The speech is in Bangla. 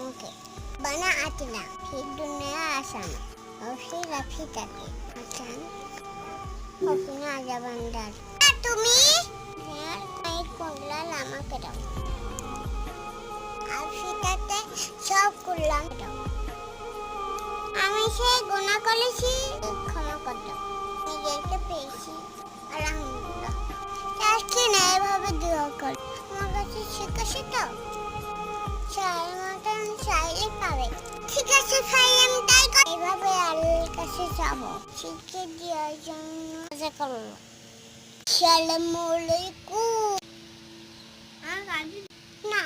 ओके बना आतना फिर दुनिया आसान और फिर रफीताते आसान और फिर आजा बंदार तुम्हें यार मैं कोंडला लामा करो रफीताते सब कुल्लाम करो আমি সেই গুনাহ করেছি ক্ষমা করে দাও নিজেকে পেয়েছি আলহামদুলিল্লাহ আজকে না এভাবে দোয়া কর আমার কাছে শিখেছি তো চায়ের মতন চাইলে পাবে ঠিক আছে ভাই আমি তাই করি এভাবে আল্লাহর কাছে যাবো শিখে দেওয়ার জন্য আশা করবো আসসালামু আলাইকুম না